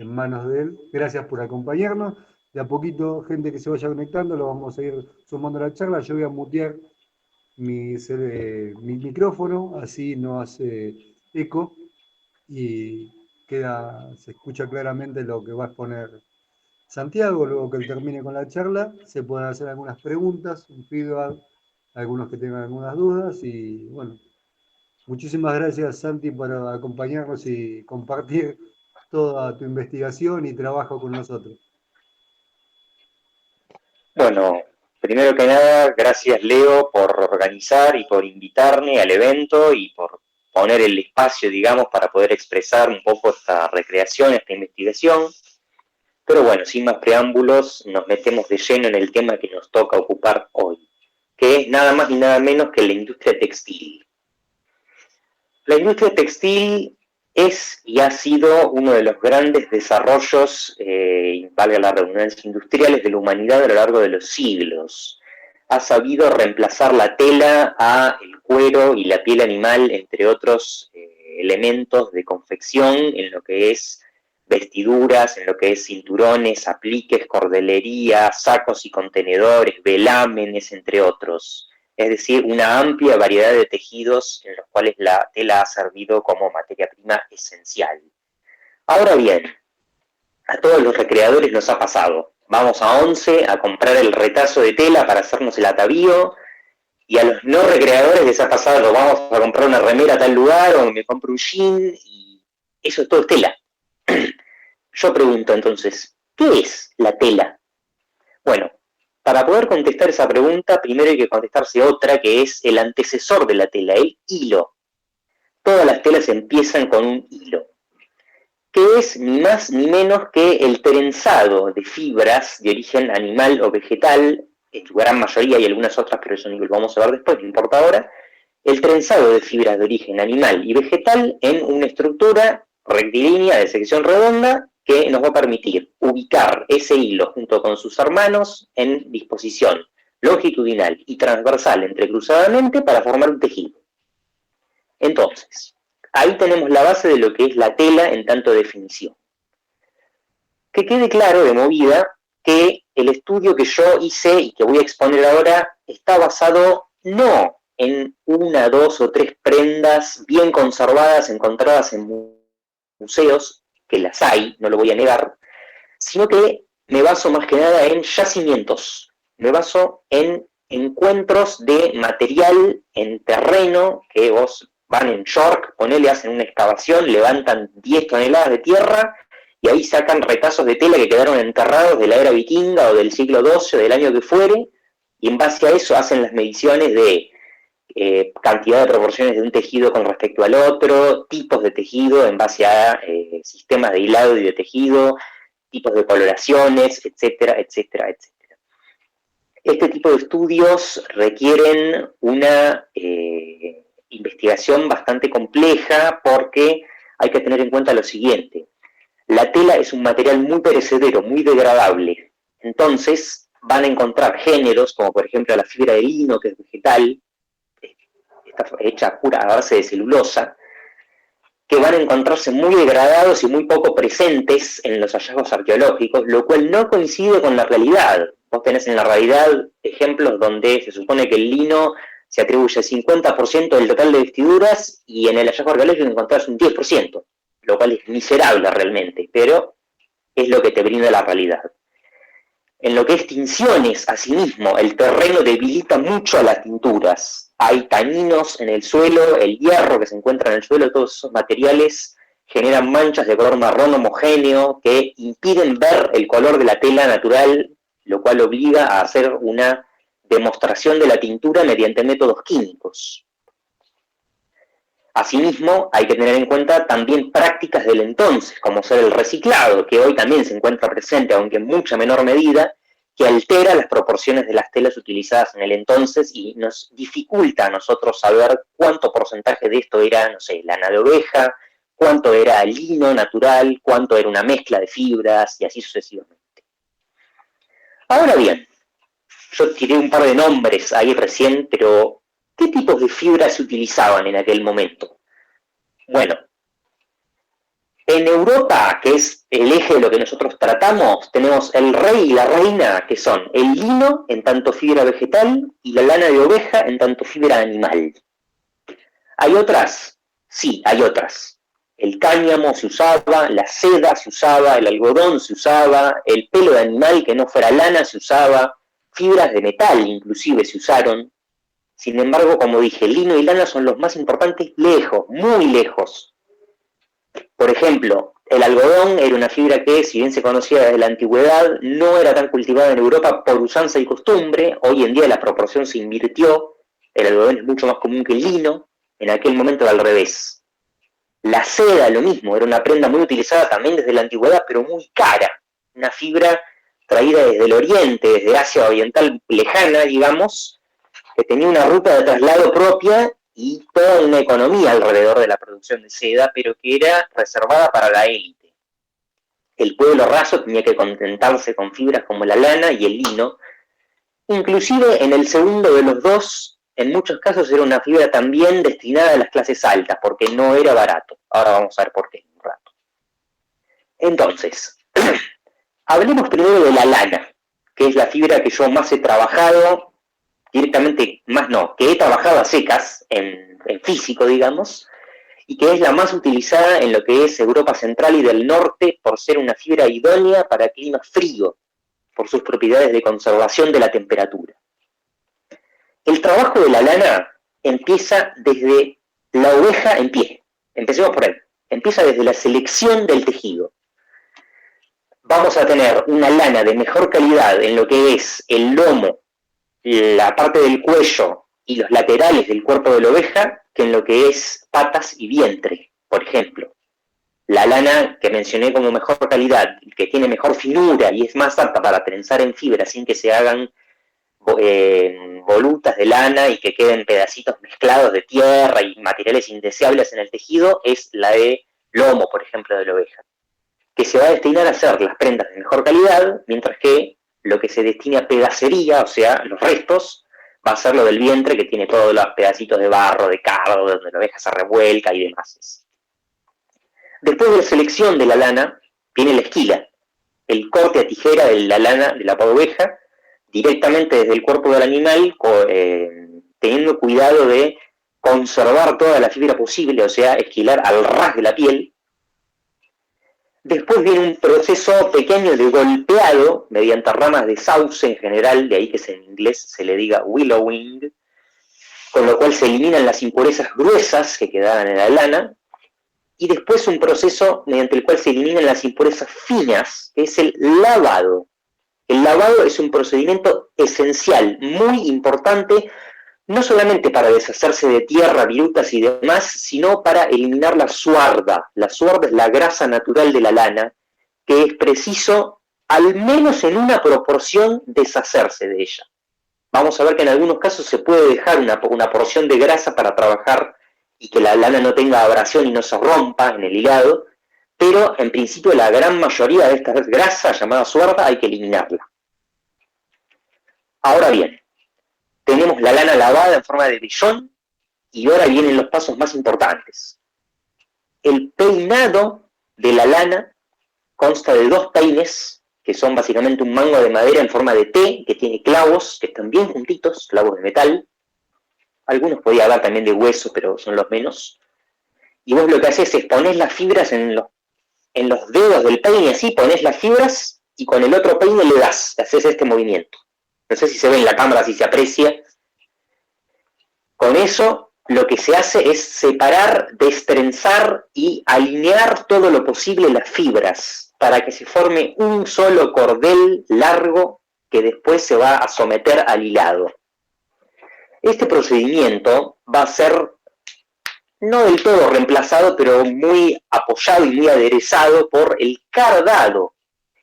en manos de él. Gracias por acompañarnos. De a poquito, gente que se vaya conectando, lo vamos a ir sumando a la charla. Yo voy a mutear mi micrófono, así no hace eco y se escucha claramente lo que va a exponer Santiago. Luego que él termine con la charla, se pueden hacer algunas preguntas, un feedback, algunos que tengan algunas dudas y bueno, muchísimas gracias Santi por acompañarnos y compartir toda tu investigación y trabajo con nosotros. Bueno, primero que nada, gracias Leo por organizar y por invitarme al evento y por poner el espacio, digamos, para poder expresar un poco esta recreación, esta investigación. Pero bueno, sin más preámbulos, nos metemos de lleno en el tema que nos toca ocupar hoy, que es nada más ni nada menos que la industria textil. La industria textil es y ha sido uno de los grandes desarrollos, valga la redundancia, industriales de la humanidad a lo largo de los siglos. Ha sabido reemplazar la tela a el cuero y la piel animal, entre otros elementos de confección, en lo que es vestiduras, en lo que es cinturones, apliques, cordelería, sacos y contenedores, velámenes, entre otros. Es decir, una amplia variedad de tejidos en los cuales la tela ha servido como materia prima esencial. Ahora bien, a todos los recreadores nos ha pasado. Vamos a Once a comprar el retazo de tela para hacernos el atavío, y a los no recreadores les ha pasado, vamos a comprar una remera a tal lugar, o me compro un jean, y eso todo es tela. Yo pregunto entonces, ¿qué es la tela? Bueno, para poder contestar esa pregunta, primero hay que contestarse otra, que es el antecesor de la tela, el hilo. Todas las telas empiezan con un hilo, que es ni más ni menos que el trenzado de fibras de origen animal o vegetal, en su gran mayoría, y algunas otras, pero eso lo vamos a ver después, no importa ahora, el trenzado de fibras de origen animal y vegetal en una estructura rectilínea de sección redonda que nos va a permitir ubicar ese hilo junto con sus hermanos en disposición longitudinal y transversal entrecruzadamente para formar un tejido. Entonces, ahí tenemos la base de lo que es la tela en tanto definición. Que quede claro de movida que el estudio que yo hice y que voy a exponer ahora está basado no en una, dos o tres prendas bien conservadas encontradas en museos, que las hay, no lo voy a negar, sino que me baso más que nada en yacimientos, me baso en encuentros de material en terreno, que vos van en York, ponele, hacen una excavación, levantan 10 toneladas de tierra y ahí sacan retazos de tela que quedaron enterrados de la era vikinga o del siglo XII o del año que fuere, y en base a eso hacen las mediciones de cantidad de proporciones de un tejido con respecto al otro, tipos de tejido en base a sistemas de hilado y de tejido, tipos de coloraciones, etcétera, etcétera, etcétera. Este tipo de estudios requieren una investigación bastante compleja porque hay que tener en cuenta lo siguiente. La tela es un material muy perecedero, muy degradable. Entonces van a encontrar géneros, como por ejemplo la fibra de lino, que es vegetal, está hecha pura a base de celulosa, que van a encontrarse muy degradados y muy poco presentes en los hallazgos arqueológicos, lo cual no coincide con la realidad. Vos tenés en la realidad ejemplos donde se supone que el lino se atribuye el 50% del total de vestiduras y en el hallazgo arqueológico encontrás un 10%, lo cual es miserable realmente, pero es lo que te brinda la realidad. En lo que es tinciones, asimismo, el terreno debilita mucho a las tinturas. Hay taninos en el suelo, el hierro que se encuentra en el suelo, todos esos materiales generan manchas de color marrón homogéneo que impiden ver el color de la tela natural, lo cual obliga a hacer una demostración de la tintura mediante métodos químicos. Asimismo, hay que tener en cuenta también prácticas del entonces, como ser el reciclado, que hoy también se encuentra presente, aunque en mucha menor medida, que altera las proporciones de las telas utilizadas en el entonces y nos dificulta a nosotros saber cuánto porcentaje de esto era, no sé, lana de oveja, cuánto era lino natural, cuánto era una mezcla de fibras y así sucesivamente. Ahora bien, yo tiré un par de nombres ahí recién, pero ¿qué tipos de fibras se utilizaban en aquel momento? Bueno, En Europa, que es el eje de lo que nosotros tratamos, tenemos el rey y la reina, que son el lino en tanto fibra vegetal y la lana de oveja en tanto fibra animal. ¿Hay otras? Sí, hay otras. El cáñamo se usaba, la seda se usaba, el algodón se usaba, el pelo de animal que no fuera lana se usaba, fibras de metal inclusive se usaron. Sin embargo, como dije, lino y lana son los más importantes lejos, muy lejos. Por ejemplo, el algodón era una fibra que, si bien se conocía desde la antigüedad, no era tan cultivada en Europa por usanza y costumbre. Hoy en día la proporción se invirtió, el algodón es mucho más común que el lino, en aquel momento era al revés. La seda, lo mismo, era una prenda muy utilizada también desde la antigüedad, pero muy cara. Una fibra traída desde el oriente, desde Asia Oriental lejana, digamos, que tenía una ruta de traslado propia y toda una economía alrededor de la producción de seda, pero que era reservada para la élite. El pueblo raso tenía que contentarse con fibras como la lana y el lino. Inclusive en el segundo de los dos, en muchos casos era una fibra también destinada a las clases altas, porque no era barato. Ahora vamos a ver por qué en un rato. Entonces, hablemos primero de la lana, que es la fibra que yo más he trabajado, directamente, más no, que he trabajado a secas, en físico, digamos, y que es la más utilizada en lo que es Europa Central y del Norte por ser una fibra idónea para clima frío, por sus propiedades de conservación de la temperatura. El trabajo de la lana empieza desde la oveja en pie. Empecemos por ahí. Empieza desde la selección del tejido. Vamos a tener una lana de mejor calidad en lo que es el lomo, la parte del cuello y los laterales del cuerpo de la oveja que en lo que es patas y vientre, por ejemplo. La lana que mencioné como mejor calidad, que tiene mejor finura y es más apta para trenzar en fibra sin que se hagan volutas de lana y que queden pedacitos mezclados de tierra y materiales indeseables en el tejido, es la de lomo, por ejemplo, de la oveja, que se va a destinar a hacer las prendas de mejor calidad, mientras que lo que se destina a pedacería, o sea, los restos, va a ser lo del vientre, que tiene todos los pedacitos de barro, de cardo, donde la oveja se revuelca y demás. Después de la selección de la lana, viene la esquila, el corte a tijera de la lana de la oveja, directamente desde el cuerpo del animal, teniendo cuidado de conservar toda la fibra posible, o sea, esquilar al ras de la piel. Después viene un proceso pequeño de golpeado mediante ramas de sauce en general, de ahí que en inglés se le diga willowing, con lo cual se eliminan las impurezas gruesas que quedaban en la lana, y después un proceso mediante el cual se eliminan las impurezas finas, que es el lavado. El lavado es un procedimiento esencial, muy importante, no solamente para deshacerse de tierra, virutas y demás, sino para eliminar la suarda. La suarda es la grasa natural de la lana, que es preciso, al menos en una proporción, deshacerse de ella. Vamos a ver que en algunos casos se puede dejar una porción de grasa para trabajar y que la lana no tenga abrasión y no se rompa en el hilado, pero en principio la gran mayoría de esta grasa llamada suarda hay que eliminarla. Ahora bien, tenemos la lana lavada en forma de vellón y ahora vienen los pasos más importantes. El peinado de la lana consta de 2 peines, que son básicamente un mango de madera en forma de T, que tiene clavos, que están bien juntitos, clavos de metal. Algunos podía haber también de hueso, pero son los menos. Y vos lo que haces es poner las fibras en los dedos del peine, así, pones las fibras y con el otro peine le das, haces este movimiento. No sé si se ve en la cámara, si se aprecia. Con eso lo que se hace es separar, destrenzar y alinear todo lo posible las fibras para que se forme un solo cordel largo que después se va a someter al hilado. Este procedimiento va a ser no del todo reemplazado, pero muy apoyado y muy aderezado por el cardado.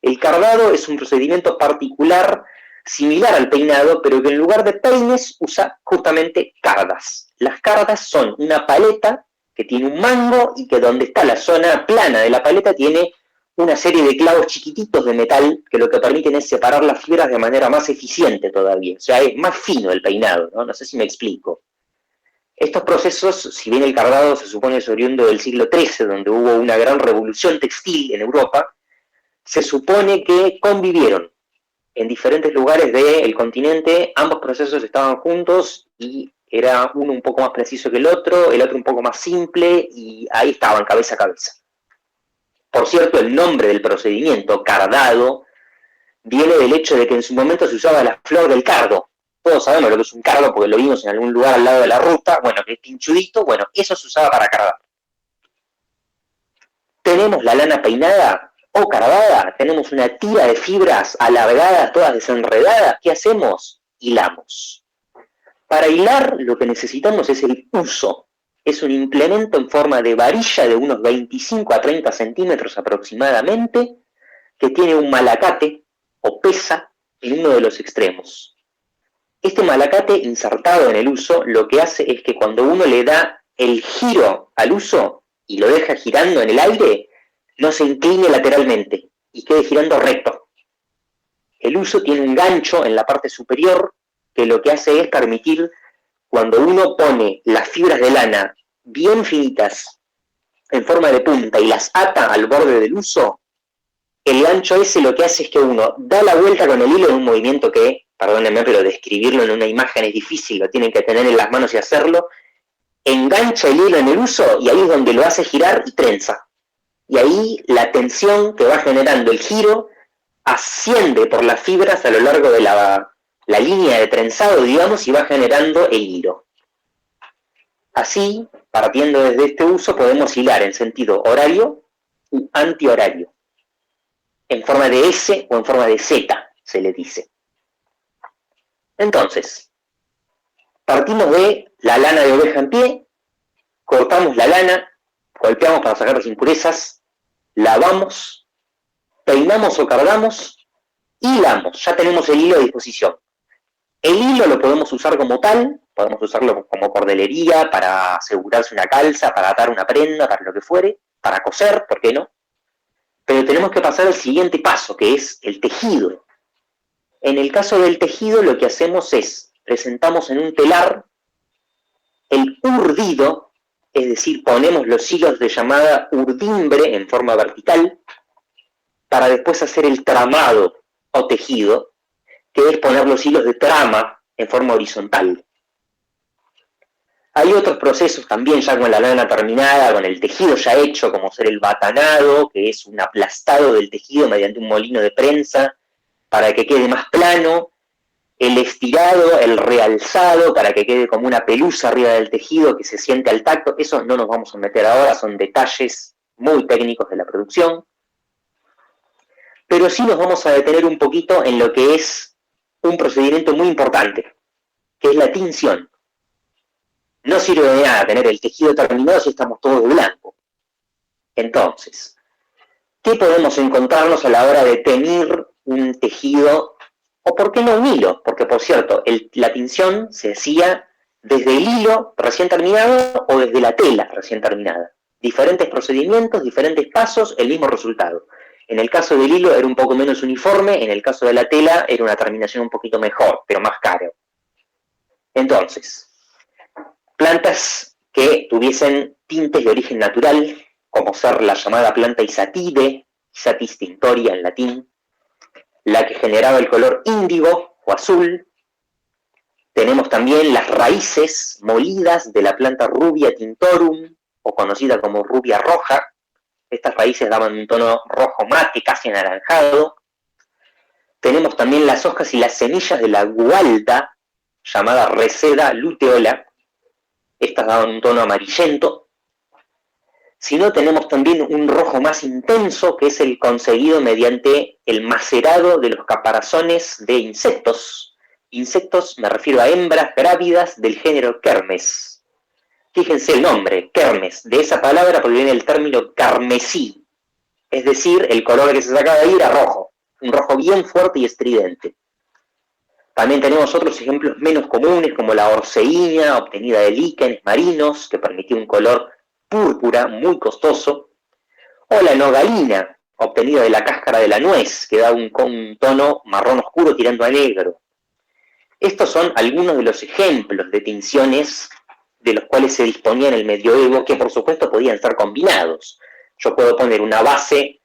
El cardado es un procedimiento particular, similar al peinado, pero que en lugar de peines usa justamente cardas. Las cardas son una paleta que tiene un mango y que donde está la zona plana de la paleta tiene una serie de clavos chiquititos de metal que lo que permiten es separar las fibras de manera más eficiente todavía. O sea, es más fino el peinado, ¿no? No sé si me explico. Estos procesos, si bien el cardado se supone es oriundo del siglo XIII, donde hubo una gran revolución textil en Europa, se supone que convivieron en diferentes lugares del continente, ambos procesos estaban juntos y era uno un poco más preciso que el otro un poco más simple, y ahí estaban cabeza a cabeza. Por cierto, el nombre del procedimiento, cardado, viene del hecho de que en su momento se usaba la flor del cardo. Todos sabemos lo que es un cardo porque lo vimos en algún lugar al lado de la ruta. Bueno, que es pinchudito, bueno, eso se usaba para cardar. Tenemos la lana peinada o cardada, tenemos una tira de fibras alargadas, todas desenredadas. ¿Qué hacemos? Hilamos. Para hilar lo que necesitamos es el uso. Es un implemento en forma de varilla de unos 25 a 30 centímetros aproximadamente, que tiene un malacate o pesa en uno de los extremos. Este malacate insertado en el uso lo que hace es que cuando uno le da el giro al uso y lo deja girando en el aire, no se incline lateralmente y quede girando recto. El uso tiene un gancho en la parte superior que lo que hace es permitir, cuando uno pone las fibras de lana bien finitas en forma de punta y las ata al borde del uso, el gancho ese lo que hace es que uno da la vuelta con el hilo en un movimiento que, perdónenme, pero describirlo en una imagen es difícil, lo tienen que tener en las manos y hacerlo, engancha el hilo en el uso y ahí es donde lo hace girar y trenza. Y ahí la tensión que va generando el giro asciende por las fibras a lo largo de la línea de trenzado, digamos, y va generando el hilo. Así, partiendo desde este uso, podemos hilar en sentido horario u antihorario, en forma de S o en forma de Z, se le dice. Entonces, partimos de la lana de oveja en pie, cortamos la lana, golpeamos para sacar las impurezas, lavamos, peinamos o cardamos, hilamos, ya tenemos el hilo a disposición. El hilo lo podemos usar como tal, podemos usarlo como cordelería, para asegurarse una calza, para atar una prenda, para lo que fuere, para coser, ¿por qué no? Pero tenemos que pasar al siguiente paso, que es el tejido. En el caso del tejido, lo que hacemos es, presentamos en un telar el urdido, es decir, ponemos los hilos de llamada urdimbre en forma vertical, para después hacer el tramado o tejido, que es poner los hilos de trama en forma horizontal. Hay otros procesos también ya con la lana terminada, con el tejido ya hecho, como ser el batanado, que es un aplastado del tejido mediante un molino de prensa para que quede más plano, el estirado, el realzado, para que quede como una pelusa arriba del tejido que se siente al tacto. Eso no nos vamos a meter ahora, son detalles muy técnicos de la producción. Pero sí nos vamos a detener un poquito en lo que es un procedimiento muy importante, que es la tinción. No sirve de nada tener el tejido terminado si estamos todos de blanco. Entonces, ¿qué podemos encontrarnos a la hora de teñir un tejido, o por qué no un hilo? Porque, por cierto, la tinción se hacía desde el hilo recién terminado o desde la tela recién terminada. Diferentes procedimientos, diferentes pasos, el mismo resultado. En el caso del hilo era un poco menos uniforme, en el caso de la tela era una terminación un poquito mejor, pero más caro. Entonces, plantas que tuviesen tintes de origen natural, como ser la llamada planta Isatide, Isatis tinctoria en latín, la que generaba el color índigo o azul. Tenemos también las raíces molidas de la planta Rubia tintorum, o conocida como rubia roja. Estas raíces daban un tono rojo mate, casi anaranjado. Tenemos también las hojas y las semillas de la gualda, llamada Reseda luteola. Estas daban un tono amarillento. Si no, tenemos también un rojo más intenso, que es el conseguido mediante el macerado de los caparazones de insectos. Insectos, me refiero a hembras grávidas del género Kermes. Fíjense el nombre, Kermes, de esa palabra proviene el término carmesí, es decir, el color que se sacaba de ahí era rojo, un rojo bien fuerte y estridente. También tenemos otros ejemplos menos comunes, como la orceína, obtenida de líquenes marinos, que permitía un color púrpura muy costoso, o la nogalina, obtenida de la cáscara de la nuez, que da un tono marrón oscuro tirando a negro. Estos son algunos de los ejemplos de tinciones de los cuales se disponía en el medioevo, que por supuesto podían ser combinados. Yo puedo poner una base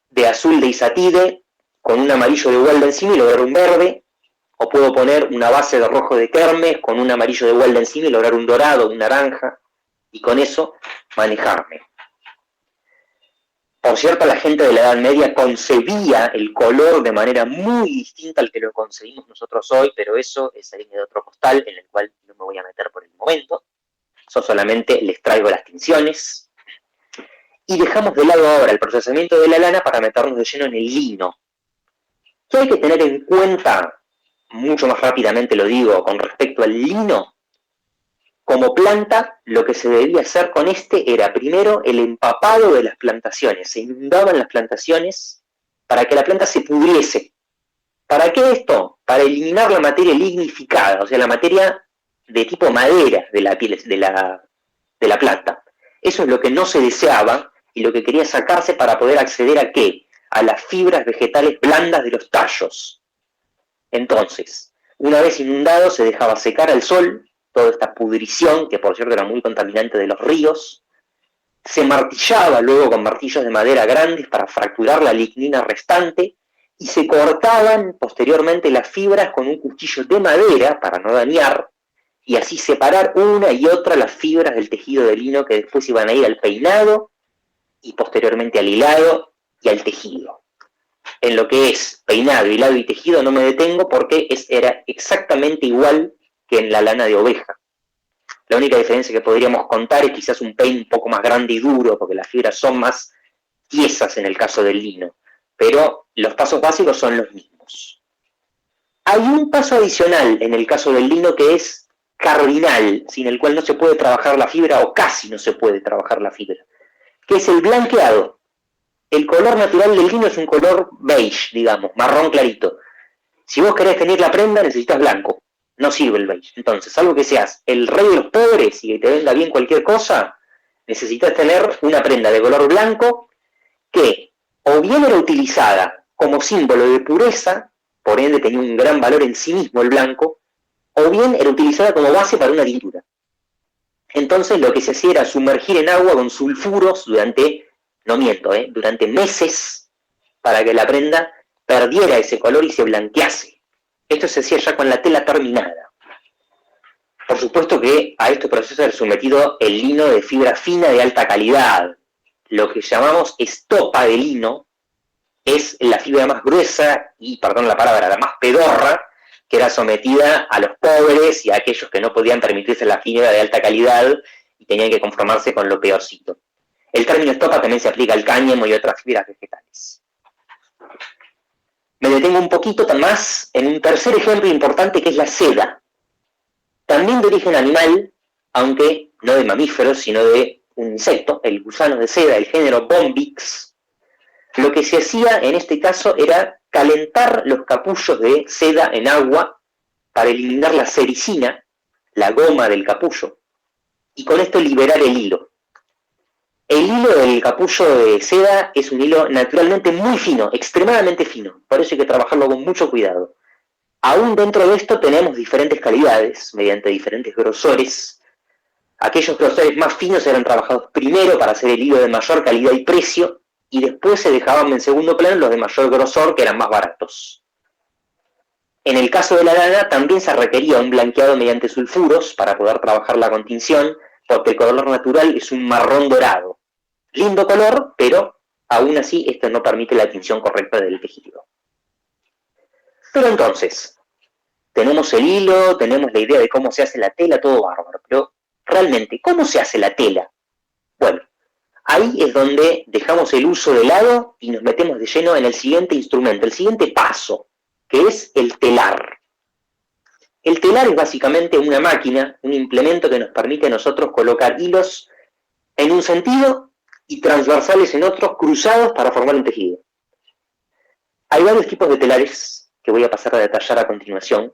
de azul de Isatide con un amarillo de Huelva encima y lograr un verde, o puedo poner una base de rojo de Kermes con un amarillo de Huelva encima y lograr un dorado, un naranja, y con eso manejarme. Por cierto, la gente de la Edad Media concebía el color de manera muy distinta al que lo concebimos nosotros hoy, pero eso es harina de otro costal en el cual no me voy a meter por el momento. Yo solamente les traigo las tinciones. Y dejamos de lado ahora el procesamiento de la lana para meternos de lleno en el lino. ¿Qué hay que tener en cuenta? Mucho más rápidamente lo digo, con respecto al lino. Como planta, lo que se debía hacer con este era primero el empapado de las plantaciones. Se inundaban las plantaciones para que la planta se pudriese. ¿Para qué esto? Para eliminar la materia lignificada, o sea, la materia de tipo madera de la piel de la planta. Eso es lo que no se deseaba y lo que quería sacarse para poder acceder a ¿qué? A las fibras vegetales blandas de los tallos. Entonces, una vez inundado, se dejaba secar al sol toda esta pudrición, que por cierto era muy contaminante de los ríos, se martillaba luego con martillos de madera grandes para fracturar la lignina restante, y se cortaban posteriormente las fibras con un cuchillo de madera para no dañar, y así separar una y otra las fibras del tejido de lino que después iban a ir al peinado, y posteriormente al hilado y al tejido. En lo que es peinado, hilado y tejido no me detengo porque era exactamente igual que en la lana de oveja. La única diferencia que podríamos contar es quizás un peine un poco más grande y duro, porque las fibras son más tiesas en el caso del lino, pero los pasos básicos son los mismos. Hay un paso adicional en el caso del lino que es cardinal, sin el cual no se puede trabajar la fibra o casi no se puede trabajar la fibra, que es el blanqueado. El color natural del lino es un color beige, digamos, marrón clarito. Si vos querés tener la prenda, necesitas blanco. No sirve el beige. Entonces, salvo que seas el rey de los pobres y que te venda bien cualquier cosa, necesitas tener una prenda de color blanco que o bien era utilizada como símbolo de pureza, por ende tenía un gran valor en sí mismo el blanco, o bien era utilizada como base para una tintura. Entonces lo que se hacía era sumergir en agua con sulfuros durante meses, para que la prenda perdiera ese color y se blanquease. Esto se hacía ya con la tela terminada. Por supuesto que a este proceso era sometido el lino de fibra fina de alta calidad. Lo que llamamos estopa de lino es la fibra más gruesa y, perdón la palabra, la más pedorra, que era sometida a los pobres y a aquellos que no podían permitirse la fibra de alta calidad y tenían que conformarse con lo peorcito. El término estopa también se aplica al cáñamo y otras fibras vegetales. Me detengo un poquito más en un tercer ejemplo importante que es la seda. También de origen animal, aunque no de mamíferos, sino de un insecto, el gusano de seda, el género Bombyx. Lo que se hacía en este caso era calentar los capullos de seda en agua para eliminar la sericina, la goma del capullo, y con esto liberar el hilo. El hilo del capullo de seda es un hilo naturalmente muy fino, extremadamente fino, por eso hay que trabajarlo con mucho cuidado. Aún dentro de esto tenemos diferentes calidades, mediante diferentes grosores. Aquellos grosores más finos eran trabajados primero para hacer el hilo de mayor calidad y precio, y después se dejaban en segundo plano los de mayor grosor, que eran más baratos. En el caso de la lana también se requería un blanqueado mediante sulfuros para poder trabajarla con tinción, porque el color natural es un marrón dorado. Lindo color, pero aún así esto no permite la tinción correcta del tejido. Pero entonces, tenemos el hilo, tenemos la idea de cómo se hace la tela, todo bárbaro, pero realmente, ¿cómo se hace la tela? Bueno, ahí es donde dejamos el uso de lado y nos metemos de lleno en el siguiente instrumento, el siguiente paso, que es el telar. El telar es básicamente una máquina, un implemento que nos permite a nosotros colocar hilos en un sentido y transversales en otros, cruzados para formar un tejido. Hay varios tipos de telares que voy a pasar a detallar a continuación.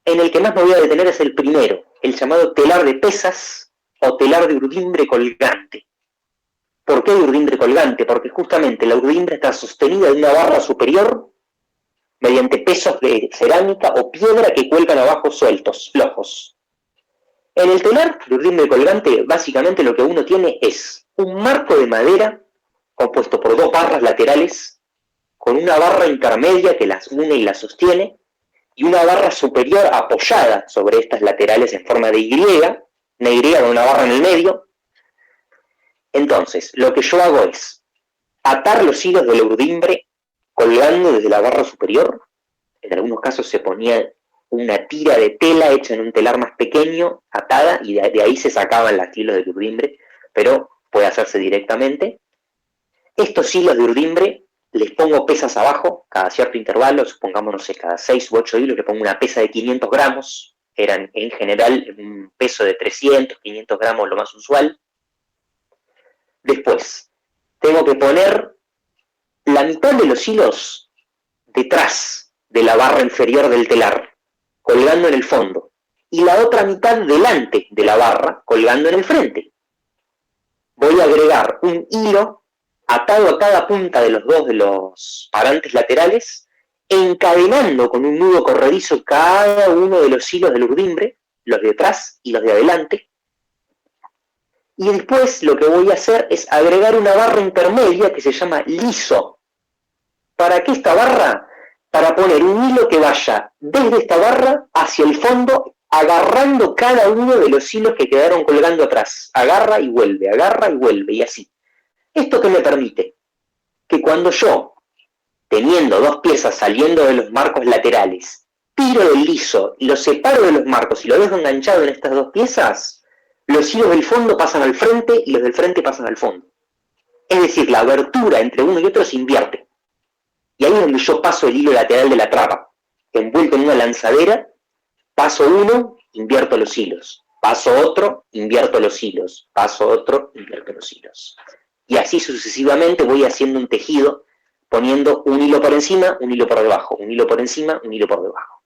En el que más me voy a detener es el primero, el llamado telar de pesas o telar de urdimbre colgante. ¿Por qué de urdimbre colgante? Porque justamente la urdimbre está sostenida en una barra superior mediante pesos de cerámica o piedra que cuelgan abajo sueltos, flojos. En el telar de urdimbre colgante, básicamente lo que uno tiene es un marco de madera compuesto por 2 barras laterales, con una barra intermedia que las une y las sostiene, y una barra superior apoyada sobre estas laterales en forma de Y, una Y con una barra en el medio. Entonces, lo que yo hago es atar los hilos de la urdimbre colgando desde la barra superior. En algunos casos se ponía una tira de tela hecha en un telar más pequeño, atada, y de ahí se sacaban los hilos de urdimbre, pero puede hacerse directamente. Estos hilos de urdimbre les pongo pesas abajo, cada cierto intervalo, supongamos, no sé, cada 6 u 8 hilos le pongo una pesa de 500 gramos, eran en general un peso de 300, 500 gramos lo más usual. Después, tengo que poner la mitad de los hilos detrás de la barra inferior del telar, colgando en el fondo, y la otra mitad delante de la barra, colgando en el frente. Voy a agregar un hilo atado a cada punta de los 2 de los parantes laterales, encadenando con un nudo corredizo cada uno de los hilos del urdimbre, los de atrás y los de adelante. Y después lo que voy a hacer es agregar una barra intermedia que se llama liso. ¿Para qué esta barra? Para poner un hilo que vaya desde esta barra hacia el fondo, agarrando cada uno de los hilos que quedaron colgando atrás. Agarra y vuelve, y así. ¿Esto qué me permite? Que cuando yo, teniendo 2 piezas saliendo de los marcos laterales, tiro del liso y lo separo de los marcos y lo dejo enganchado en estas 2 piezas, los hilos del fondo pasan al frente y los del frente pasan al fondo. Es decir, la abertura entre uno y otro se invierte. Y ahí es donde yo paso el hilo lateral de la traba, envuelto en una lanzadera, paso uno, invierto los hilos, paso otro, invierto los hilos, paso otro, invierto los hilos. Y así sucesivamente voy haciendo un tejido, poniendo un hilo por encima, un hilo por debajo, un hilo por encima, un hilo por debajo.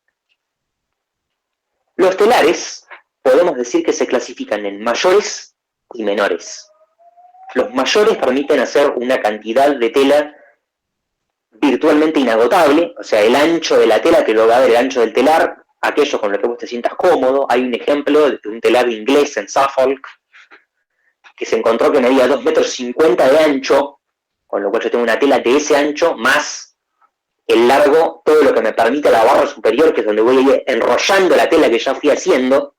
Los telares podemos decir que se clasifican en mayores y menores. Los mayores permiten hacer una cantidad de tela virtualmente inagotable, o sea, el ancho de la tela que lo va a dar el ancho del telar, aquello con lo que vos te sientas cómodo. Hay un ejemplo de un telar inglés en Suffolk que se encontró que medía 2,50 metros de ancho, con lo cual yo tengo una tela de ese ancho, más el largo, todo lo que me permite la barra superior, que es donde voy a ir enrollando la tela que ya fui haciendo,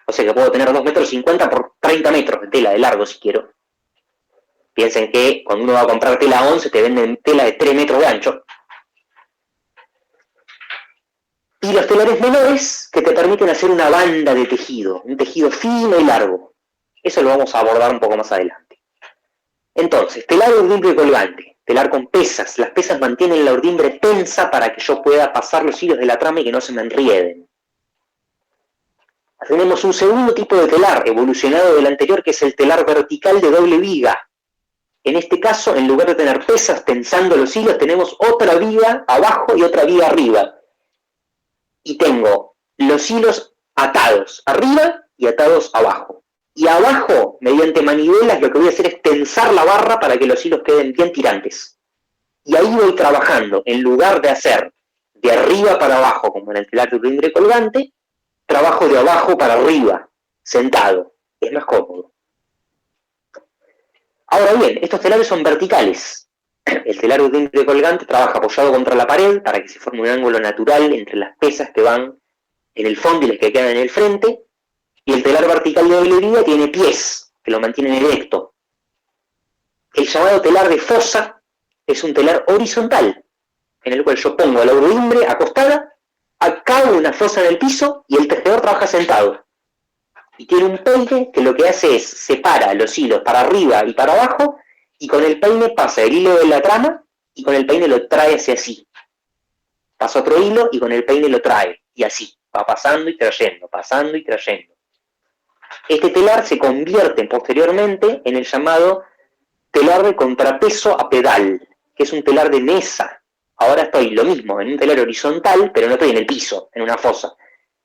o sea que puedo tener 2,50 metros por 30 metros de tela de largo si quiero. Piensen que cuando uno va a comprar tela 11 te venden tela de 3 metros de ancho. Y los telares menores que te permiten hacer una banda de tejido, un tejido fino y largo. Eso lo vamos a abordar un poco más adelante. Entonces, telar de urdimbre colgante, telar con pesas. Las pesas mantienen la urdimbre tensa para que yo pueda pasar los hilos de la trama y que no se me enrieden. Tenemos un segundo tipo de telar, evolucionado del anterior, que es el telar vertical de doble viga. En este caso, en lugar de tener pesas tensando los hilos, tenemos otra viga abajo y otra viga arriba. Y tengo los hilos atados arriba y atados abajo. Y abajo, mediante manivelas, lo que voy a hacer es tensar la barra para que los hilos queden bien tirantes. Y ahí voy trabajando, en lugar de hacer de arriba para abajo, como en el telar de urdimbre colgante, trabajo de abajo para arriba, sentado. Es más cómodo. Ahora bien, estos telares son verticales. El telar de urdimbre colgante trabaja apoyado contra la pared para que se forme un ángulo natural entre las pesas que van en el fondo y las que quedan en el frente. Y el telar vertical de doble viga tiene pies que lo mantienen erecto. El llamado telar de fosa es un telar horizontal, en el cual yo pongo la urdimbre acostada, acabo una fosa en el piso y el tejedor trabaja sentado. Y tiene un peine que lo que hace es separa los hilos para arriba y para abajo, y con el peine pasa el hilo de la trama y con el peine lo trae hacia así. Pasa otro hilo y con el peine lo trae, y así, va pasando y trayendo, pasando y trayendo. Este telar se convierte posteriormente en el llamado telar de contrapeso a pedal, que es un telar de mesa. Ahora estoy lo mismo, en un telar horizontal, pero no estoy en el piso, en una fosa.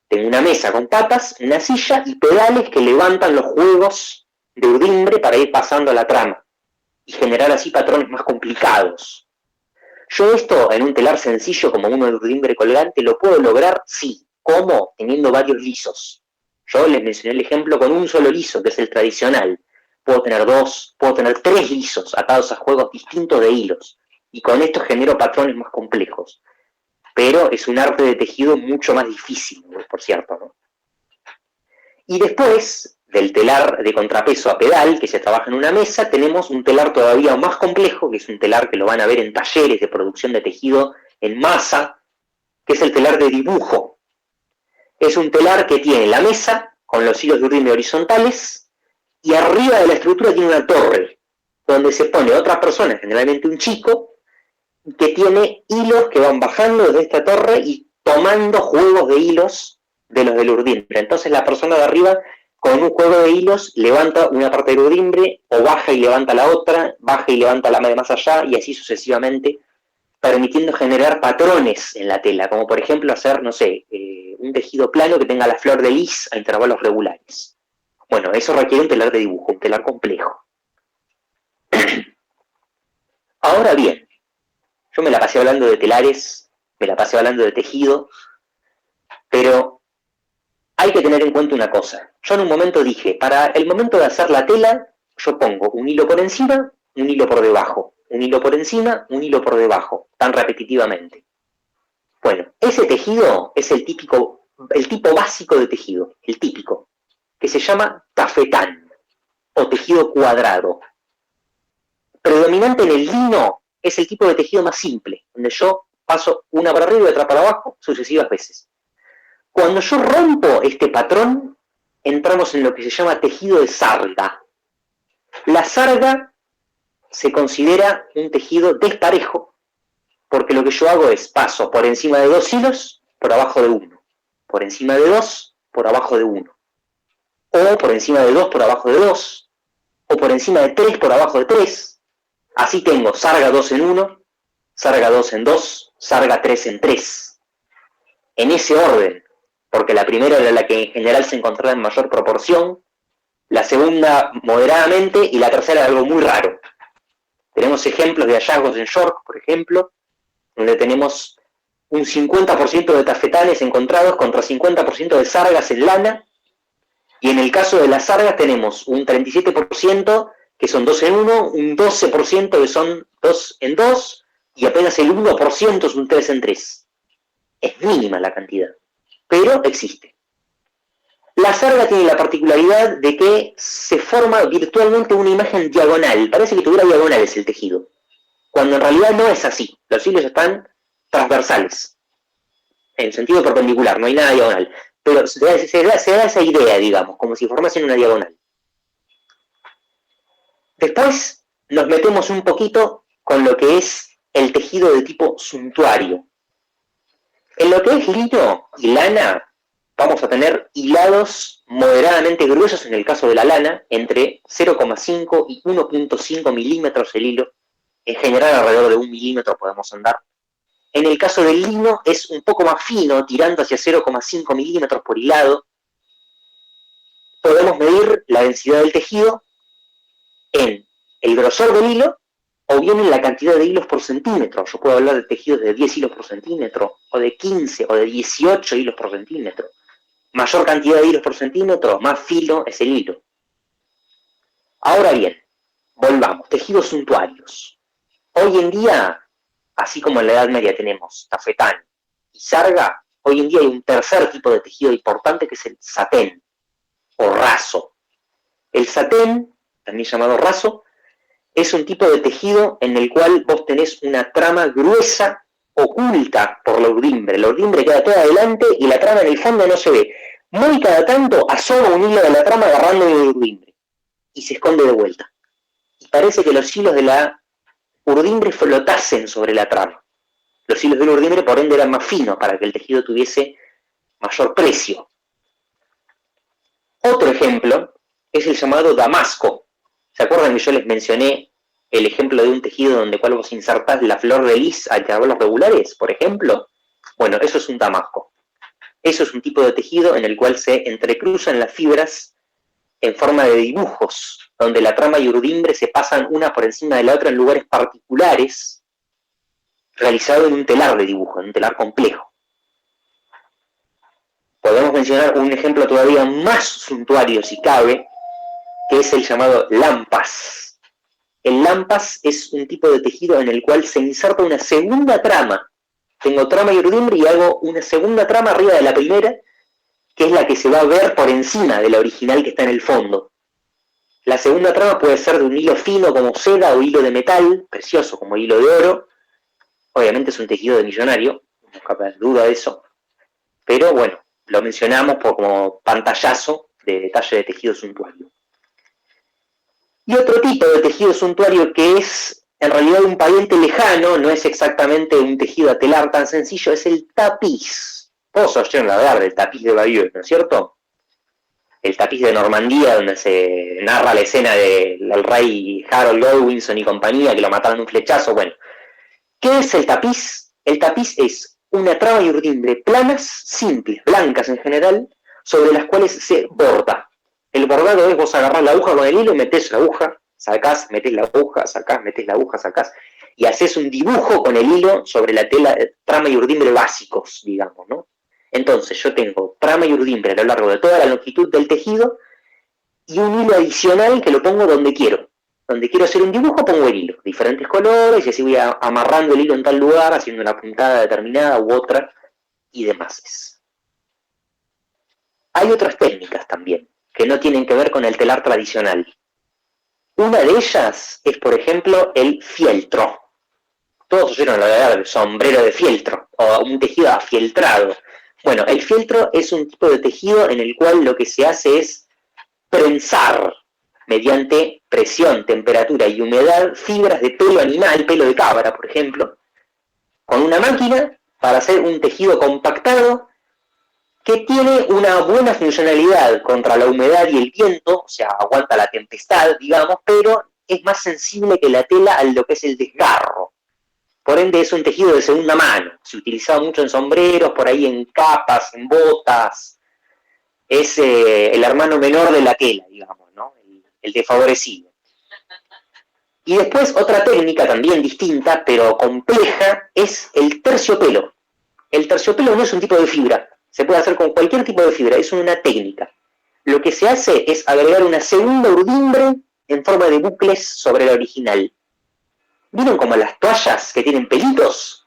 Tengo una mesa con patas, una silla y pedales que levantan los juegos de urdimbre para ir pasando a la trama y generar así patrones más complicados. Yo esto en un telar sencillo como uno de urdimbre colgante lo puedo lograr, sí. ¿Cómo? Teniendo varios lisos. Yo les mencioné el ejemplo con un solo liso, que es el tradicional. Puedo tener 2, puedo tener 3 lisos atados a juegos distintos de hilos. Y con esto genero patrones más complejos. Pero es un arte de tejido mucho más difícil, por cierto, ¿no? Y después del telar de contrapeso a pedal, que se trabaja en una mesa, tenemos un telar todavía más complejo, que es un telar que lo van a ver en talleres de producción de tejido en masa, que es el telar de dibujo. Es un telar que tiene la mesa, con los hilos de urdimbre horizontales, y arriba de la estructura tiene una torre, donde se pone otra persona, generalmente un chico, que tiene hilos que van bajando desde esta torre y tomando juegos de hilos de los del urdimbre. Entonces la persona de arriba, con un juego de hilos, levanta una parte del urdimbre, o baja y levanta la otra, baja y levanta la de más allá, y así sucesivamente, permitiendo generar patrones en la tela, como por ejemplo hacer, no sé, un tejido plano que tenga la flor de lis a intervalos regulares. Bueno, eso requiere un telar de dibujo, un telar complejo. Ahora bien, yo me la pasé hablando de telares, me la pasé hablando de tejido, pero hay que tener en cuenta una cosa. Yo en un momento dije, para el momento de hacer la tela, yo pongo un hilo por encima, un hilo por debajo, un hilo por encima, un hilo por debajo, tan repetitivamente. Bueno, ese tejido es el tipo básico de tejido, el típico, que se llama tafetán, o tejido cuadrado. Predominante en el lino es el tipo de tejido más simple, donde yo paso una para arriba y otra para abajo sucesivas veces. Cuando yo rompo este patrón, entramos en lo que se llama tejido de sarga. La sarga se considera un tejido desparejo, porque lo que yo hago es paso por encima de 2 hilos, por abajo de 1, por encima de 2, por abajo de 1, o por encima de 2, por abajo de 2, o por encima de 3, por abajo de 3. Así tengo sarga 2 en 1, sarga 2 en 2, sarga 3 en 3. En ese orden, porque la primera era la que en general se encontraba en mayor proporción, la segunda moderadamente y la tercera algo muy raro. Tenemos ejemplos de hallazgos en York, por ejemplo, donde tenemos un 50% de tafetanes encontrados contra 50% de sargas en lana, y en el caso de las sargas tenemos un 37% que son 2 en 1, un 12% que son 2 en 2, y apenas el 1% es un 3 en 3. Es mínima la cantidad, pero existe. La sarga tiene la particularidad de que se forma virtualmente una imagen diagonal, parece que tuviera diagonales el tejido, cuando en realidad no es así, los hilos están transversales, en sentido perpendicular, no hay nada diagonal, pero se da esa idea, digamos, como si formasen una diagonal. Después nos metemos un poquito con lo que es el tejido de tipo suntuario. En lo que es lino y lana, vamos a tener hilados moderadamente gruesos en el caso de la lana, entre 0,5 y 1,5 milímetros el hilo. En general alrededor de 1 milímetro podemos andar. En el caso del lino es un poco más fino, tirando hacia 0,5 milímetros por hilado. Podemos medir la densidad del tejido en el grosor del hilo o bien en la cantidad de hilos por centímetro. Yo puedo hablar de tejidos de 10 hilos por centímetro, o de 15, o de 18 hilos por centímetro. Mayor cantidad de hilos por centímetro, más filo es el hilo. Ahora bien, volvamos, tejidos suntuarios. Hoy en día, así como en la Edad Media tenemos tafetán y sarga, hoy en día hay un tercer tipo de tejido importante que es el satén, o raso. El satén, también llamado raso, es un tipo de tejido en el cual vos tenés una trama gruesa oculta por la urdimbre. La urdimbre queda toda adelante y la trama en el fondo no se ve. Muy cada tanto asoma un hilo de la trama agarrando el urdimbre y se esconde de vuelta. Y parece que los hilos de la urdimbre flotasen sobre la trama. Los hilos de la urdimbre por ende eran más finos para que el tejido tuviese mayor precio. Otro ejemplo es el llamado damasco. ¿Se acuerdan que yo les mencioné el ejemplo de un tejido donde cual vos insertás la flor de lis a intervalos regulares, por ejemplo? Bueno, eso es un damasco. Eso es un tipo de tejido en el cual se entrecruzan las fibras en forma de dibujos, donde la trama y urdimbre se pasan una por encima de la otra en lugares particulares, realizado en un telar de dibujo, en un telar complejo. podemos mencionar un ejemplo todavía más suntuario, si cabe, que es el llamado lampas. El lampas es un tipo de tejido en el cual se inserta una segunda trama. Tengo trama y urdimbre y hago una segunda trama arriba de la primera, que es la que se va a ver por encima de la original que está en el fondo. La segunda trama puede ser de un hilo fino como seda o hilo de metal, precioso como hilo de oro. Obviamente es un tejido de millonario, no cabe duda de eso. Pero bueno, lo mencionamos como pantallazo de detalle de tejido suntuario. Y otro tipo de tejido suntuario que es en realidad un pariente lejano, no es exactamente un tejido a telar tan sencillo, es el tapiz. Todos oyeron hablar del tapiz de Bayeux, ¿no es cierto? El tapiz de Normandía, donde se narra la escena del rey Harold Godwinson y compañía, que lo mataron de un flechazo. Bueno, ¿qué es el tapiz? El tapiz es una trama y urdimbre planas, simples, blancas en general, sobre las cuales se borda. El bordado es vos agarrás la aguja con el hilo, metés la aguja, sacás, metés la aguja, sacás, metés la aguja, sacás, y haces un dibujo con el hilo sobre la tela, trama y urdimbre básicos, digamos, ¿no? Entonces yo tengo trama y urdimbre a lo largo de toda la longitud del tejido y un hilo adicional que lo pongo donde quiero. Donde quiero hacer un dibujo pongo el hilo, diferentes colores, y así voy amarrando el hilo en tal lugar, haciendo una puntada determinada u otra, y demás. Hay otras técnicas también, que no tienen que ver con el telar tradicional. Una de ellas es, por ejemplo, el fieltro. Todos oyeron hablar del sombrero de fieltro, o un tejido afieltrado. Bueno, el fieltro es un tipo de tejido en el cual lo que se hace es prensar mediante presión, temperatura y humedad fibras de pelo animal, pelo de cabra, por ejemplo, con una máquina para hacer un tejido compactado que tiene una buena funcionalidad contra la humedad y el viento, o sea, aguanta la tempestad, digamos, pero es más sensible que la tela a lo que es el desgarro. Por ende es un tejido de segunda mano, se utilizaba mucho en sombreros, por ahí en capas, en botas, es el hermano menor de la tela, digamos, ¿no? El desfavorecido. Y después otra técnica también distinta, pero compleja, es el terciopelo. El terciopelo no es un tipo de fibra, se puede hacer con cualquier tipo de fibra, es una técnica. Lo que se hace es agregar una segunda urdimbre en forma de bucles sobre la original. ¿Vieron como las toallas que tienen pelitos?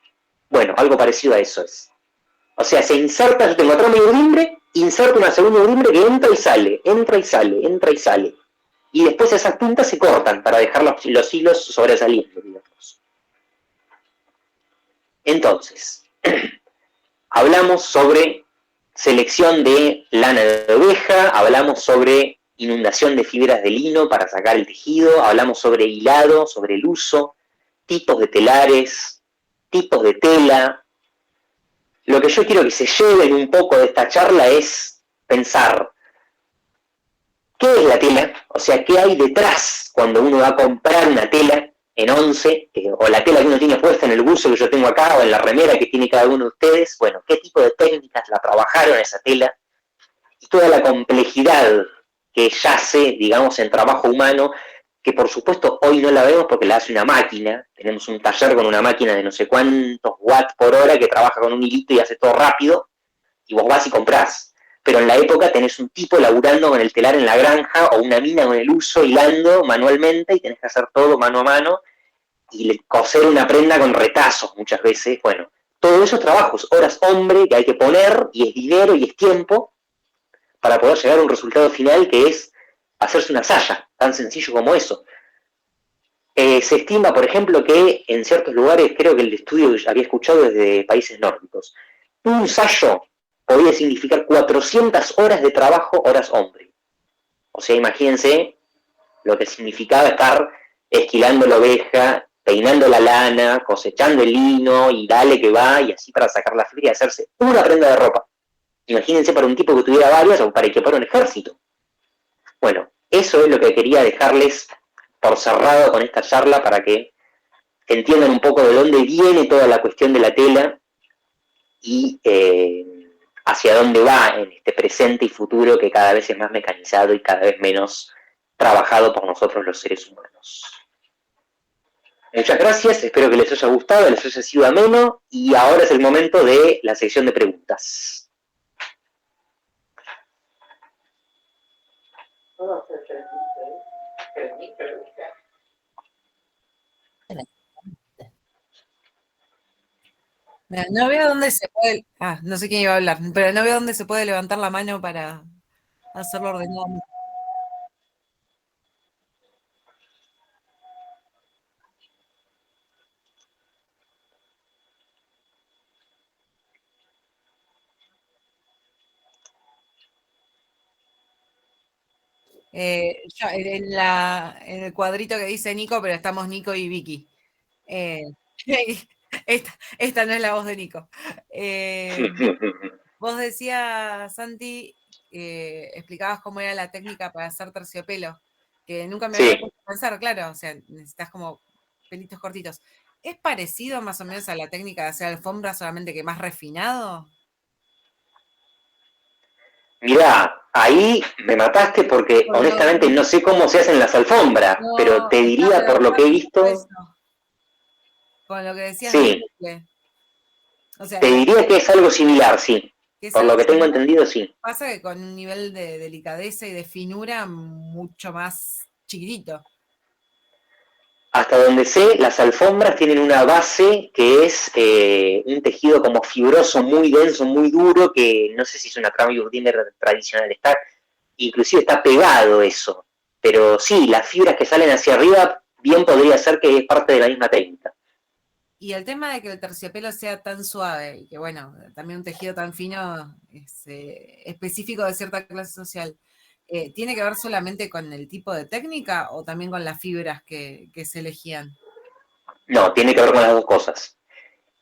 Bueno, algo parecido a eso es. O sea, se inserta, yo tengo trama y urdimbre, inserto una segunda urdimbre que entra y sale, entra y sale, entra y sale. Y después esas puntas se cortan para dejar los hilos sobresaliendo, digamos. Entonces, hablamos sobre selección de lana de oveja, hablamos sobre inundación de fibras de lino para sacar el tejido, hablamos sobre hilado, sobre el uso, tipos de telares, tipos de tela. Lo que yo quiero que se lleven un poco de esta charla es pensar, ¿qué es la tela? O sea, ¿qué hay detrás cuando uno va a comprar una tela en 11, o la tela que uno tiene puesta en el buzo que yo tengo acá, o en la remera que tiene cada uno de ustedes? Bueno, ¿qué tipo de técnicas la trabajaron esa tela? Y toda la complejidad que yace, digamos, en trabajo humano, que por supuesto hoy no la vemos porque la hace una máquina. Tenemos un taller con una máquina de no sé cuántos watts por hora que trabaja con un hilito y hace todo rápido, y vos vas y comprás. Pero en la época tenés un tipo laburando con el telar en la granja, o una mina con el uso, hilando manualmente, y tenés que hacer todo mano a mano, y coser una prenda con retazos muchas veces. Bueno, todo eso es trabajo, horas hombre que hay que poner, y es dinero y es tiempo, para poder llegar a un resultado final que es hacerse una saya, tan sencillo como eso. Se estima, por ejemplo, que en ciertos lugares, creo que el estudio que había escuchado desde países nórdicos, un sayo podía significar 400 horas de trabajo, horas hombre. O sea, imagínense lo que significaba estar esquilando la oveja, peinando la lana, cosechando el lino, y dale que va, y así para sacar la fibra y hacerse una prenda de ropa. Imagínense para un tipo que tuviera varias, o para equipar un ejército. Bueno, eso es lo que quería dejarles por cerrado con esta charla, para que entiendan un poco de dónde viene toda la cuestión de la tela y hacia dónde va en este presente y futuro que cada vez es más mecanizado y cada vez menos trabajado por nosotros los seres humanos. Muchas gracias, espero que les haya gustado, les haya sido ameno, y ahora es el momento de la sección de preguntas. Mira, no veo dónde se puede. Ah, no sé quién iba a hablar, pero no veo dónde se puede levantar la mano para hacerlo ordenado. En el cuadrito que dice Nico, pero estamos Nico y Vicky. Eh, esta no es la voz de Nico. Vos decías, Santi, explicabas cómo era la técnica para hacer terciopelo, que nunca me había puesto a pensar, claro, o sea, necesitas como pelitos cortitos. ¿Es parecido más o menos a la técnica de hacer alfombra, solamente que más refinado? Mirá, ahí me mataste porque honestamente no sé cómo se hacen las alfombras, pero te diría por lo que he visto. Con lo que decías sí, del bucle. O sea, te diría que es algo similar, sí. Por lo que tengo entendido, sí. Pasa que con un nivel de delicadeza y de finura mucho más chiquitito. Hasta donde sé, las alfombras tienen una base que es un tejido como fibroso, muy denso, muy duro, que no sé si es una trama Burdimer tradicional, inclusive está pegado eso. Pero sí, las fibras que salen hacia arriba, bien podría ser que es parte de la misma técnica. Y el tema de que el terciopelo sea tan suave y que, bueno, también un tejido tan fino es específico de cierta clase social, ¿tiene que ver solamente con el tipo de técnica o también con las fibras que se elegían? No, tiene que ver con las dos cosas.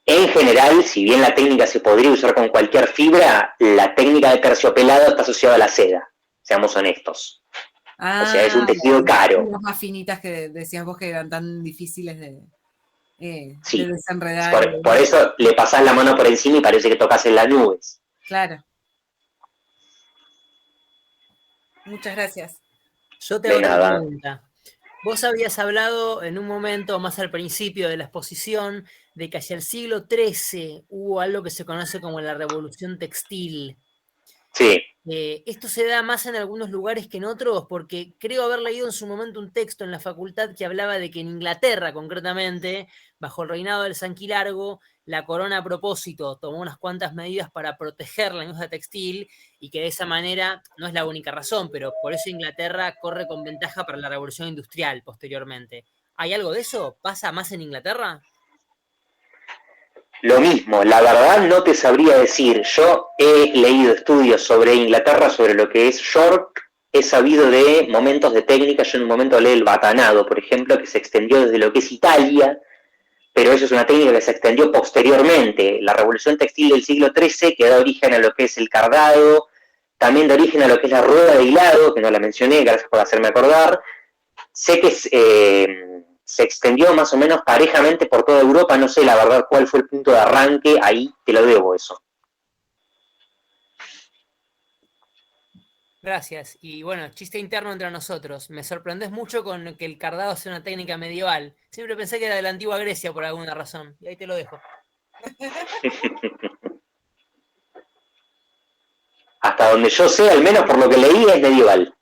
En general, si bien la técnica se podría usar con cualquier fibra, la técnica de terciopelado está asociada a la seda, seamos honestos. O sea, es un tejido caro. Las más finitas que decías vos que eran tan difíciles de sí, desenredar. Por eso le pasás la mano por encima y parece que tocas en las nubes. Claro. Muchas gracias. Yo te hago una pregunta. Vos habías hablado en un momento, más al principio de la exposición, de que hacia el siglo XIII hubo algo que se conoce como la Revolución Textil. Sí. Esto se da más en algunos lugares que en otros, porque creo haber leído en su momento un texto en la facultad que hablaba de que en Inglaterra, concretamente, bajo el reinado del Sanquilargo, la corona a propósito tomó unas cuantas medidas para proteger la industria textil y que de esa manera, no es la única razón, pero por eso Inglaterra corre con ventaja para la revolución industrial posteriormente. ¿Hay algo de eso? ¿Pasa más en Inglaterra? Lo mismo, la verdad no te sabría decir. Yo he leído estudios sobre Inglaterra, sobre lo que es York, he sabido de momentos de técnica. Yo en un momento leí el batanado, por ejemplo, que se extendió desde lo que es Italia, pero eso es una técnica que se extendió posteriormente. La revolución textil del siglo XIII que da origen a lo que es el cardado, también da origen a lo que es la rueda de hilado, que no la mencioné, gracias por hacerme acordar. Sé que se extendió más o menos parejamente por toda Europa, no sé la verdad cuál fue el punto de arranque, ahí te lo debo eso. Gracias. Y bueno, chiste interno entre nosotros. Me sorprendes mucho con que el cardado sea una técnica medieval. Siempre pensé que era de la antigua Grecia por alguna razón. Y ahí te lo dejo. Hasta donde yo sé, al menos por lo que leí, es medieval.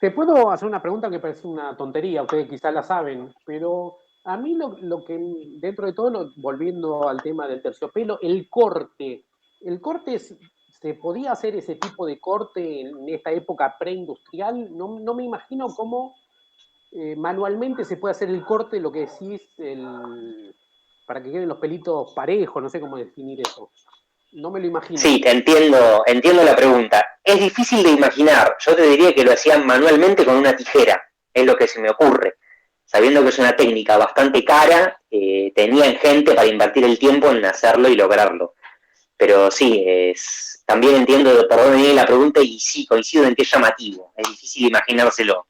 Te puedo hacer una pregunta que parece una tontería, ustedes quizás la saben, pero a mí lo que, dentro de todo, volviendo al tema del terciopelo, el corte ¿se podía hacer ese tipo de corte en esta época preindustrial? No me imagino cómo manualmente se puede hacer el corte, lo que decís, para que queden los pelitos parejos, no sé cómo definir eso. No me lo imagino. Sí, entiendo la pregunta. Es difícil de imaginar. Yo te diría que lo hacían manualmente con una tijera, es lo que se me ocurre. Sabiendo que es una técnica bastante cara, tenían gente para invertir el tiempo en hacerlo y lograrlo. Pero sí, también entiendo por dónde viene la pregunta y sí, coincido en que es llamativo. Es difícil imaginárselo.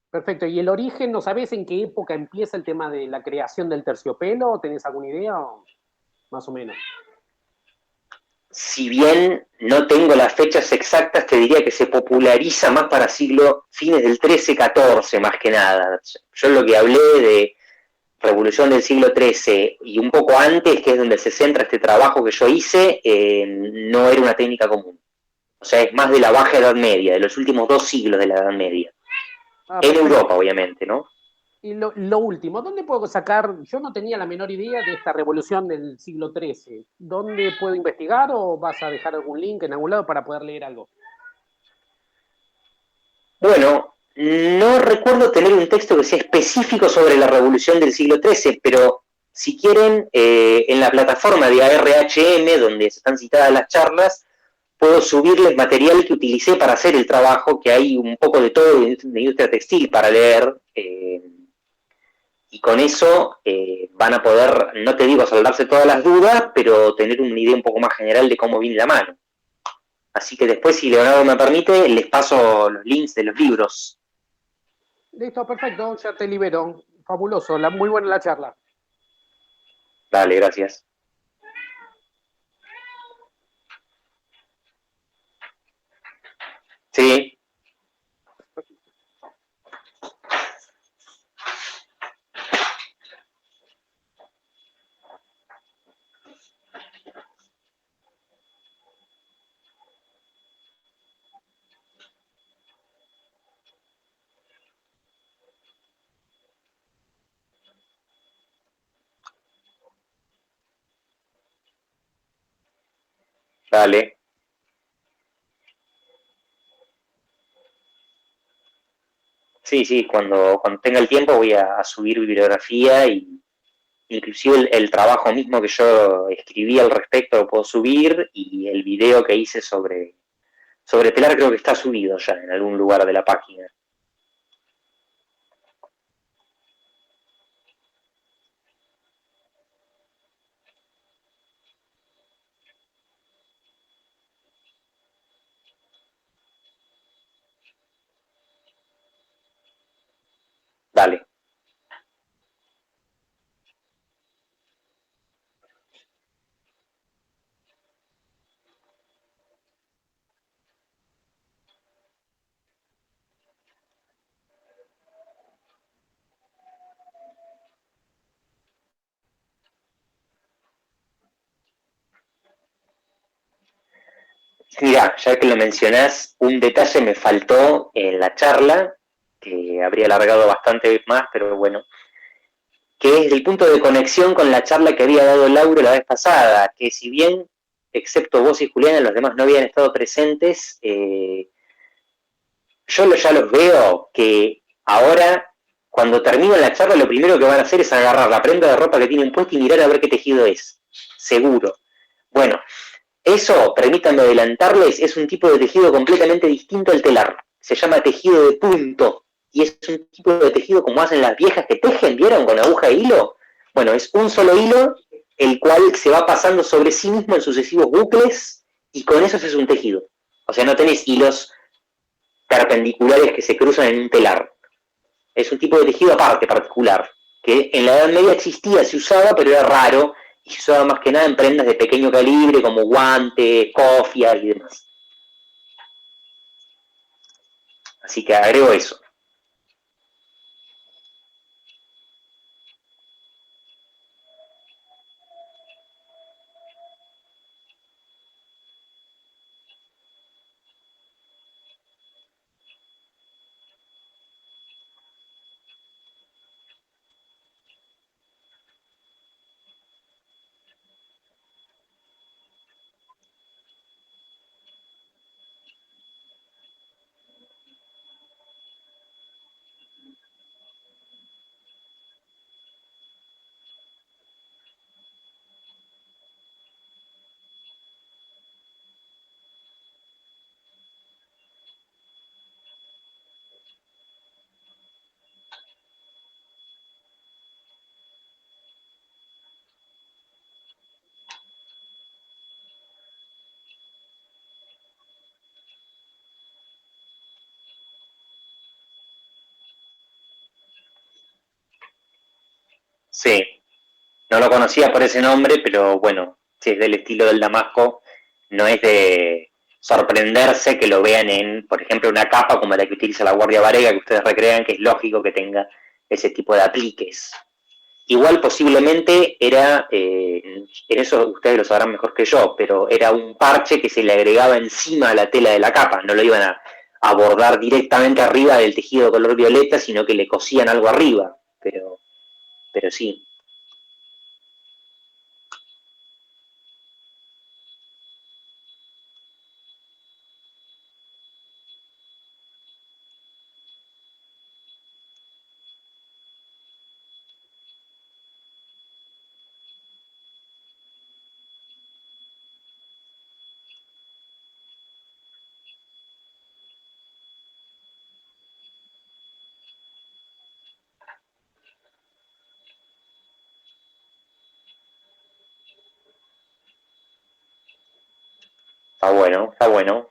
Perfecto. ¿Y el origen, no sabés en qué época empieza el tema de la creación del terciopelo? ¿Tenés alguna idea? Más o menos. si bien no tengo las fechas exactas, te diría que se populariza más para fines del 13-14 más que nada. Yo lo que hablé de Revolución del siglo XIII y un poco antes, que es donde se centra este trabajo que yo hice, no era una técnica común. O sea, es más de la Baja Edad Media, de los últimos 2 siglos de la Edad Media. En Perfecto. Europa, obviamente, ¿no? Y lo último, ¿dónde puedo sacar? Yo no tenía la menor idea de esta revolución del siglo XIII. ¿Dónde puedo investigar o vas a dejar algún link en algún lado para poder leer algo? Bueno, no recuerdo tener un texto que sea específico sobre la revolución del siglo XIII, pero si quieren, en la plataforma de ARHM, donde están citadas las charlas, puedo subirles material que utilicé para hacer el trabajo, que hay un poco de todo de industria textil para leer, y con eso van a poder, no te digo saldarse todas las dudas, pero tener una idea un poco más general de cómo viene la mano. Así que después, si Leonardo me permite, les paso los links de los libros. Listo, perfecto, ya te libero. Fabuloso, muy buena la charla. Dale, gracias. Sí. Dale. Sí, cuando tenga el tiempo voy a subir bibliografía y inclusive el trabajo mismo que yo escribí al respecto lo puedo subir y el video que hice sobre telar creo que está subido ya en algún lugar de la página. Dale. Mira, ya que lo mencionás, un detalle me faltó en la charla, que habría alargado bastante más, pero bueno, que es el punto de conexión con la charla que había dado Lauro la vez pasada, que si bien, excepto vos y Juliana, los demás no habían estado presentes, yo ya los veo que ahora, cuando terminen la charla, lo primero que van a hacer es agarrar la prenda de ropa que tienen puesta y mirar a ver qué tejido es. Seguro. Bueno, eso, permítanme adelantarles, es un tipo de tejido completamente distinto al telar. Se llama tejido de punto. Y es un tipo de tejido como hacen las viejas que tejen, ¿vieron? Con aguja e hilo. Bueno, es un solo hilo, el cual se va pasando sobre sí mismo en sucesivos bucles, y con eso se hace un tejido. O sea, no tenés hilos perpendiculares que se cruzan en un telar. Es un tipo de tejido aparte, particular, que en la Edad Media existía, se usaba, pero era raro, y se usaba más que nada en prendas de pequeño calibre, como guantes, cofias y demás. Así que agrego eso. Sí, no lo conocía por ese nombre, pero bueno, si es del estilo del damasco, No es de sorprenderse que lo vean en, por ejemplo, una capa como la que utiliza la Guardia Varega, que ustedes recrean, que es lógico que tenga ese tipo de apliques. Igual posiblemente era, en eso ustedes lo sabrán mejor que yo, pero era un parche que se le agregaba encima a la tela de la capa, no lo iban a bordar directamente arriba del tejido de color violeta, sino que le cosían algo arriba, pero sí. Está bueno, está bueno.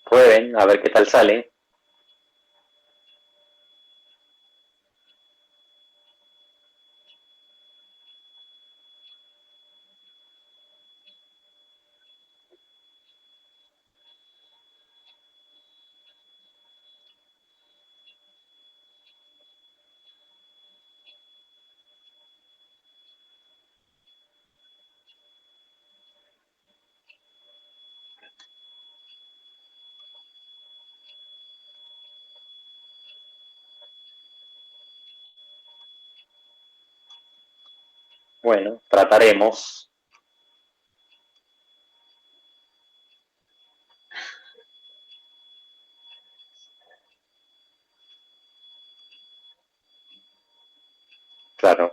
Prueben, a ver qué tal sale. Bueno, trataremos. Claro.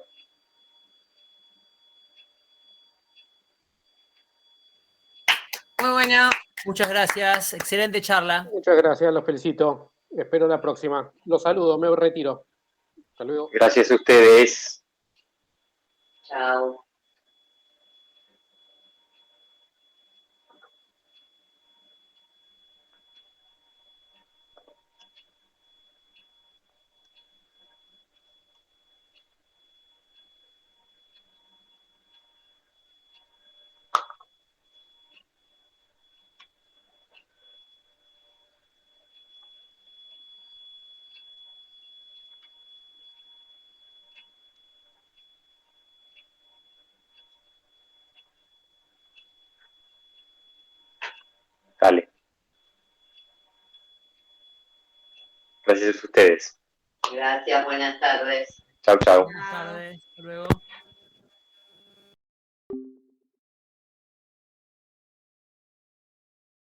Muy bueno. Muchas gracias, excelente charla. Muchas gracias, los felicito. Espero la próxima. Los saludo, me retiro. Hasta luego. Gracias a ustedes. Chao. Dale. Gracias a ustedes. Gracias, buenas tardes. Chau, chau. Buenas tardes.